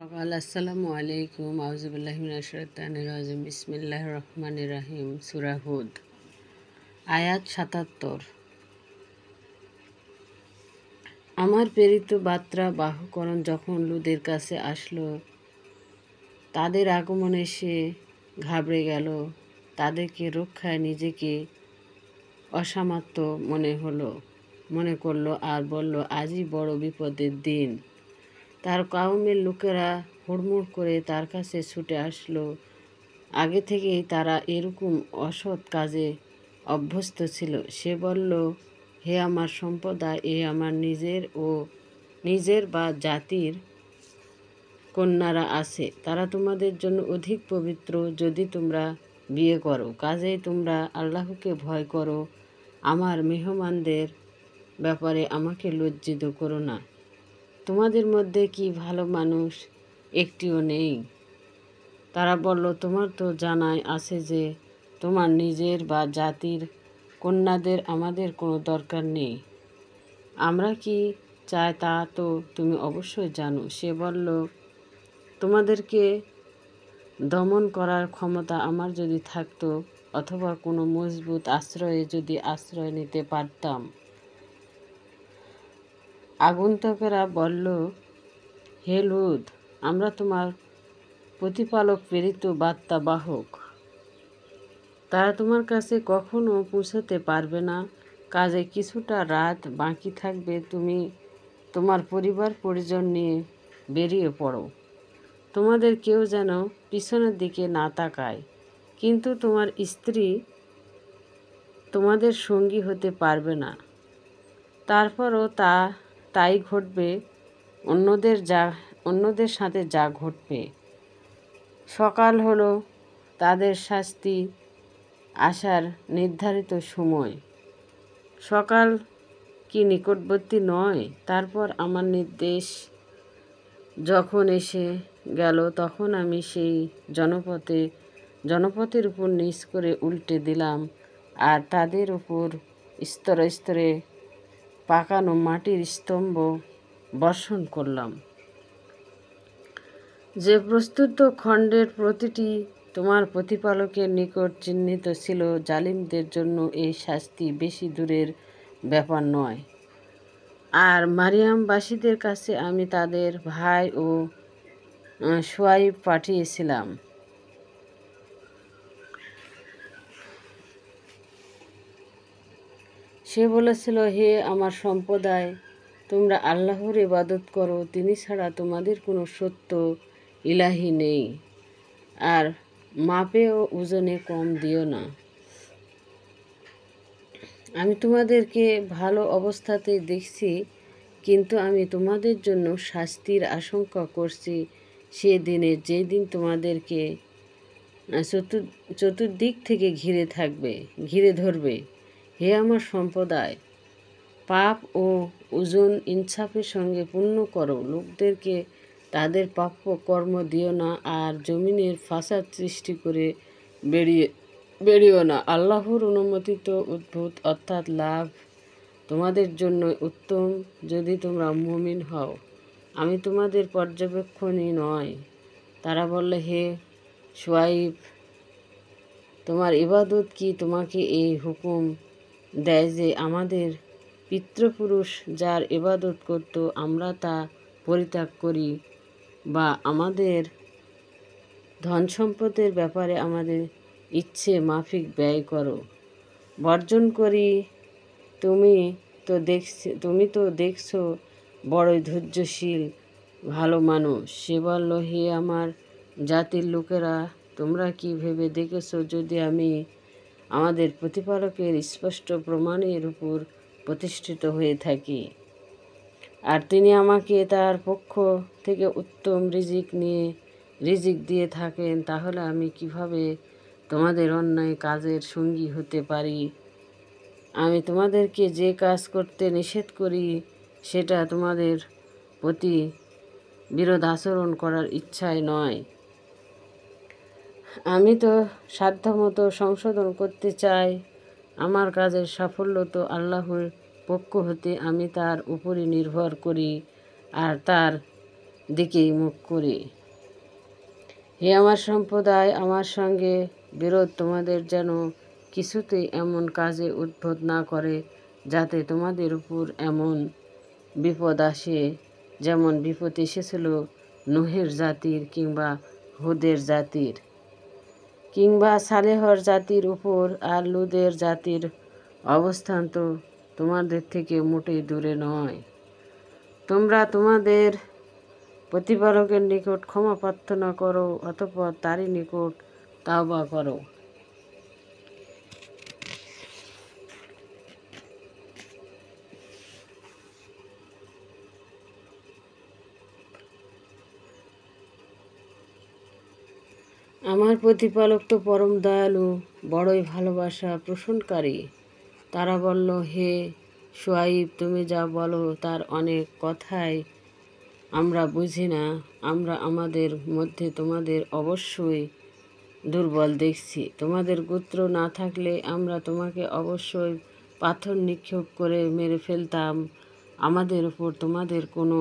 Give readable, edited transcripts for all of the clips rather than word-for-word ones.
আসসালামু আলাইকুম আউযুবিল্লাহি মিনাশ শাইতানির রাজিম বিসমিল্লাহির রহমানির রহিম সূরা হুদ আয়াত ৭৭। আমার প্রেরিত বার্তা বাহকগণ যখন লূতের কাছে আসলো, তাদের আগমনে সে ঘাবড়ে গেল, তাদেরকে রক্ষায় নিজেকে অসামর্থ্য মনে করল আর বলল, আজই বড় বিপদের দিন। তার কওমের লোকেরা হুড়মুড় করে তার কাছে ছুটে আসলো। আগে থেকেই তারা এরকম অসৎ কাজে অভ্যস্ত ছিল। সে বলল, হে আমার সম্প্রদায়, এ আমার নিজের বা জাতির কন্যারা আছে, তারা তোমাদের জন্য অধিক পবিত্র যদি তোমরা বিয়ে করো। কাজেই তোমরা আল্লাহকে ভয় করো, আমার মেহমানদের ব্যাপারে আমাকে লজ্জিত করো না। তোমাদের মধ্যে কি ভালো মানুষ একটিও নেই? তারা বলল, তোমার তো জানাই আছে যে তোমার নিজের বা জাতির কন্যাদের আমাদের কোনো দরকার নেই। আমরা কি চাই তা তো তুমি অবশ্যই জানো। সে বলল, তোমাদেরকে দমন করার ক্ষমতা আমার যদি থাকতো, অথবা কোনো মজবুত আশ্রয়ে যদি আশ্রয় নিতে পারতাম। আগন্তুকেরা বলল, হে লূত, আমরা তোমার প্রতিপালক প্রেরিত বার্তা বাহক, তারা তোমার কাছে কখনো পৌঁছতে পারবে না। কাজে কিছুটা রাত বাকি থাকবে, তুমি তোমার পরিবার পরিজন নিয়ে বেরিয়ে পড়ো। তোমাদের কেউ যেন পিছনের দিকে না তাকায়, কিন্তু তোমার স্ত্রী তোমাদের সঙ্গী হতে পারবে না। তারপরও তাই ঘটবে অন্যদের সাথে যা ঘটবে। সকাল হলো তাদের শাস্তি আসার নির্ধারিত সময়। সকাল কি নিকটবর্তী নয়? তারপর আমার নির্দেশ যখন এসে গেল, তখন আমি সেই জনপদের উপর নিচ করে উল্টে দিলাম আর তাদের উপর স্তরে স্তরে পাকানো মাটির স্তম্ভ বর্ষণ করলাম। যে প্রস্তুত খণ্ডের প্রতিটি তোমার প্রতিপালকের নিকট চিহ্নিত ছিল, জালিমদের জন্য এই শাস্তি বেশি দূরের ব্যাপার নয়। আর মারিয়ামবাসীদের কাছে আমি তাদের ভাই ও শুআয়ব পাঠিয়েছিলাম। সে বলেছিল, হে আমার সম্প্রদায়, তোমরা আল্লাহর ইবাদত করো, তিনি ছাড়া তোমাদের কোনো সত্য ইলাহি নেই। আর মাপে ও ওজনে কম দিও না। আমি তোমাদেরকে ভালো অবস্থাতেই দেখছি, কিন্তু আমি তোমাদের জন্য শাস্তির আশঙ্কা করছি সে দিনে, যেদিন তোমাদেরকে চতুর্দিক থেকে ঘিরে ধরবে। হে আমার সম্প্রদায়, পাপ ও ওজন ইনসাফের সঙ্গে পূর্ণ করো। লোকদেরকে তাদের প্রাপ্য কর্ম দিও না, আর জমিনের ফাসাদ সৃষ্টি করে বেরিও না। আল্লাহর অনুমোদিত উদ্ভূত অর্থাৎ লাভ তোমাদের জন্য উত্তম যদি তোমরা মুমিন হও। আমি তোমাদের পর্যবেক্ষণই নয়। তারা বলল, হে শুআয়ব, তোমার ইবাদত কি তোমাকে এই হুকুম দেয় যে আমাদের পিতৃপুরুষ যার ইবাদত করত আমরা তা পরিত্যাগ করি, বা আমাদের ধন সম্পদের ব্যাপারে আমাদের ইচ্ছে মাফিক ব্যয় করো, বর্জন করি? তুমি তো দেখছো বড়ই ধৈর্যশীল ভালো মানুষ। সে বলল, হে আমার জাতির লোকেরা, তোমরা কি ভেবে দেখেছো যদি আমি আমাদের প্রতিপালকের স্পষ্ট প্রমাণের উপর প্রতিষ্ঠিত হয়ে থাকি, আর তিনি আমাকে তার পক্ষ থেকে উত্তম রিজিক দিয়ে থাকেন, তাহলে আমি কিভাবে তোমাদের অন্যায় কাজের সঙ্গী হতে পারি? আমি তোমাদেরকে যে কাজ করতে নিষেধ করি সেটা তোমাদের প্রতি বিরোধ আচরণ করার ইচ্ছায় নয়। আমি তো সাধ্যমতো সংশোধন করতে চাই। আমার কাজের সাফল্য তো আল্লাহর পক্ষ হতে, আমি তার উপরই নির্ভর করি, আর তার দিকেই মুখ করি। হে আমার সম্প্রদায়, আমার সঙ্গে বিরোধ তোমাদের যেন কিছুতেই এমন কাজে উদ্বোধ না করে যাতে তোমাদের উপর এমন বিপদ আসে যেমন বিপদ এসেছিল নুহের জাতির কিংবা হুদের জাতির কিংবা সালেহর জাতির উপর। আর লুদের জাতির অবস্থান তো তোমাদের থেকে মোটেই দূরে নয়। তোমরা তোমাদের প্রতিপালকের নিকট ক্ষমা প্রার্থনা করো, অতঃপর তারই নিকট তাওবা করো। আমার প্রতিপালক তো পরম দয়ালু, বড়ই ভালোবাসা পোষণকারী। তারা বলল, হে শুআয়ব, তুমি যা বলো তার অনেক কথাই আমরা বুঝি না। আমরা আমাদের মধ্যে তোমাদের অবশ্যই দুর্বল দেখছি। তোমাদের গোত্র না থাকলে আমরা তোমাকে অবশ্যই পাথর নিক্ষেপ করে মেরে ফেলতাম। আমাদের উপর তোমাদের কোনো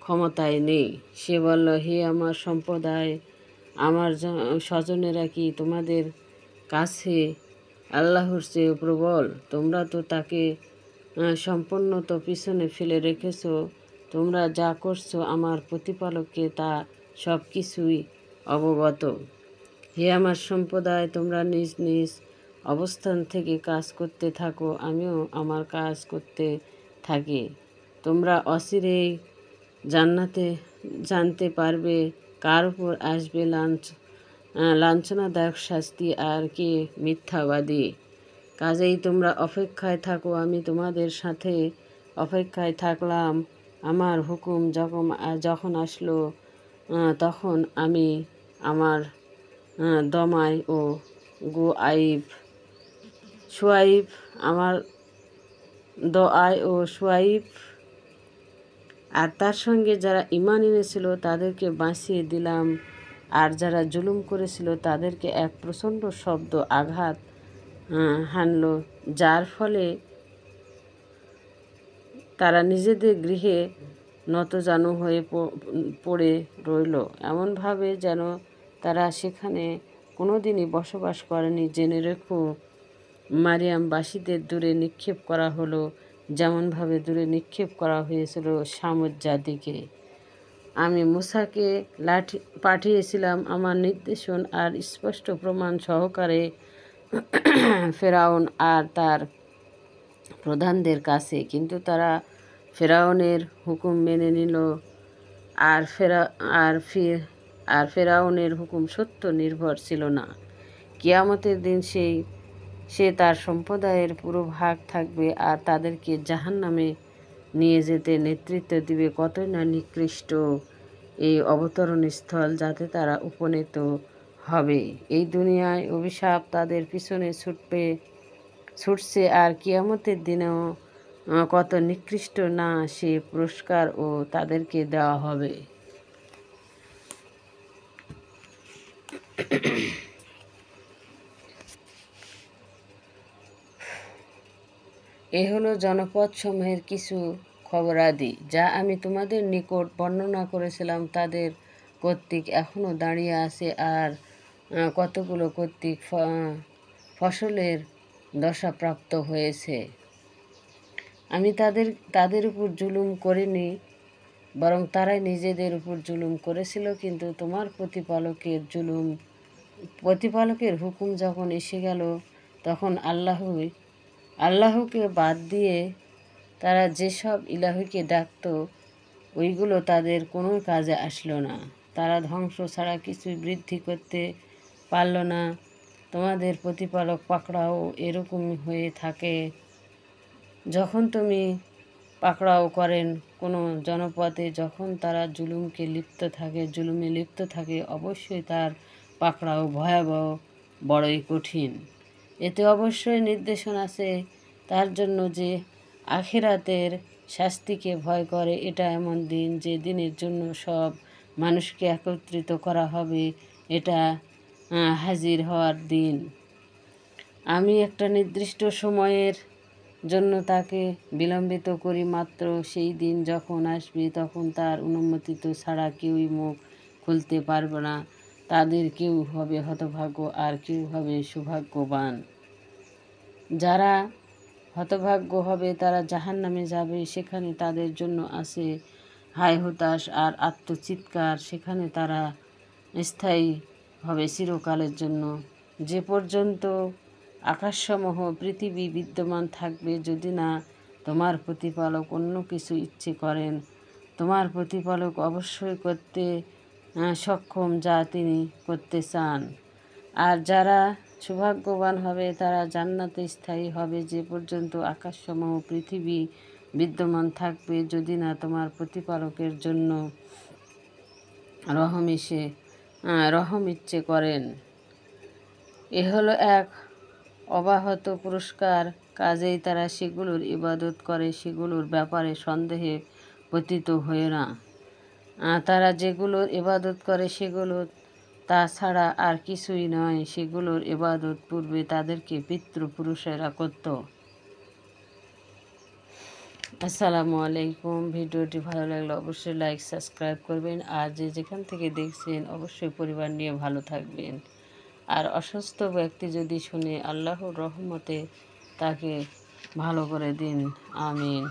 ক্ষমতাই নেই। সে বলল, হে আমার সম্প্রদায়, আমার স্বজনেরা কি তোমাদের কাছে আল্লাহর চেয়ে প্রবল? তোমরা তো তাকে সম্পূর্ণত পিছনে ফেলে রেখেছ। তোমরা যা করছো আমার প্রতিপালককে তা সব কিছুই অবগত। হে আমার সম্প্রদায়, তোমরা নিজ নিজ অবস্থান থেকে কাজ করতে থাকো, আমিও আমার কাজ করতে থাকি। তোমরা অচিরেই জানতে পারবে কার উপর আসবে লাঞ্ছনাদায়ক শাস্তি আর কে মিথ্যাবাদী। কাজেই তোমরা অপেক্ষায় থাকো, আমি তোমাদের সাথে অপেক্ষায় থাকলাম। আমার হুকুম যখন আসলো তখন আমি আমার দমাই ও শুআইব আমার দোয়াই ও শুআইব আর তার সঙ্গে যারা ঈমান এনেছিল তাদেরকে বাঁচিয়ে দিলাম। আর যারা জুলুম করেছিল তাদেরকে এক প্রচণ্ড শব্দ আঘাত হানল, যার ফলে তারা নিজেদের গৃহে নতজানু হয়ে পড়ে রইল, এমনভাবে যেন তারা সেখানে কোনোদিনই বসবাস করেনি। জেনে রেখো, মারিয়ামবাসীদের দূরে নিক্ষেপ করা হলো যেমনভাবে দূরে নিক্ষেপ করা হয়েছিল সামুদ জাতিকে। আমি মূসাকে পাঠিয়েছিলাম আমার নির্দেশন আর স্পষ্ট প্রমাণ সহকারে ফেরাউন আর তার প্রধানদের কাছে, কিন্তু তারা ফেরাউনের হুকুম মেনে নিল। আর ফেরাউনের হুকুম সত্য নির্ভর ছিল না। কিয়ামতের দিন সে তার সম্প্রদায়ের পুরো ভাগ থাকবে আর তাদেরকে জাহান্নামে নিয়ে যেতে নেতৃত্ব দিবে। কতই না নিকৃষ্ট এই অবতরণ স্থল যাতে তারা উপনীত হবে। এই দুনিয়ায় অভিশাপ তাদের পিছনে ছুটছে আর কিয়ামতের দিনেও কত নিকৃষ্ট না সে পুরস্কার ও তাদেরকে দেওয়া হবে। এ হলো জনপদসমূহের কিছু খবরাদি যা আমি তোমাদের নিকট বর্ণনা করেছিলাম। তাদের কর্তৃক এখনও দাঁড়িয়ে আছে আর কতগুলো কর্তৃক ফসলের দশাপ্রাপ্ত হয়েছে। আমি তাদের উপর জুলুম করিনি, বরং তারাই নিজেদের উপর জুলুম করেছিল। কিন্তু তোমার প্রতিপালকের হুকুম যখন এসে গেল তখন আল্লাহকে বাদ দিয়ে তারা যেসব ইলাহকে ডাকত ওইগুলো তাদের কোনো কাজে আসলো না। তারা ধ্বংস ছাড়া কিছুই বৃদ্ধি করতে পারল না। তোমাদের প্রতিপালক পাকড়াও এরকম হয়ে থাকে। যখন তুমি পাকড়াও করেন কোনো জনপদে, যখন তারা জুলুমে লিপ্ত থাকে, অবশ্যই তার পাকড়াও ভয়াবহ, বড়ই কঠিন। এতে অবশ্যই নির্দেশন আছে তার জন্য যে আখিরাতের শাস্তিকে ভয় করে। এটা এমন দিন যে দিনের জন্য সব মানুষকে একত্রিত করা হবে। এটা হাজির হওয়ার দিন। আমি একটা নির্দিষ্ট সময়ের জন্য তাকে বিলম্বিত করি, মাত্র সেই দিন যখন আসবে তখন তার অনুমোদিত ছাড়া কেউই মুখ খুলতে পারবে না। তাদের কেউ হবে হতভাগ্য আর কেউ হবে সৌভাগ্যবান। যারা হতভাগ্য হবে তারা জাহান্নামে যাবে, সেখানে তাদের জন্য আছে হায় হতাশ আর আত্মচিৎকার, সেখানে তারা স্থায়ী হবে চিরকালের জন্য। যে পর্যন্ত আকাশসমূহ পৃথিবী বিদ্যমান থাকবে, যদি না তোমার প্রতিপালক অন্য কিছু ইচ্ছে করেন, তোমার প্রতিপালক অবশ্যই করতে সক্ষম যা তিনি করতে চান। আর যারা সৌভাগ্যবান হবে তারা জান্নাতে স্থায়ী হবে, যে পর্যন্ত আকাশসমূহ পৃথিবী বিদ্যমান থাকবে, যদি না তোমার প্রতিপালকের জন্য রহম ইচ্ছে করেন। এ হলো এক অব্যাহত পুরস্কার, কাজেই তারা সেগুলোর ইবাদত করে, সেগুলোর ব্যাপারে সন্দেহে পতিত হয় না। তারা যেগুলোর ইবাদত করে সেগুলো তা ছাড়া আর কিছুই নয়। সেগুলোর ইবাদত পূর্বে তাদেরকে পিতৃপুরুষেরা করত। আসসালামু আলাইকুম। ভিডিওটি ভালো লাগলে অবশ্যই লাইক সাবস্ক্রাইব করবেন, আর যে যেখান থেকে দেখছেন অবশ্যই পরিবার নিয়ে ভালো থাকবেন। আর অসুস্থ ব্যক্তি যদি শুনে আল্লাহর রহমতে তাকে ভালো করে দিন। আমিন।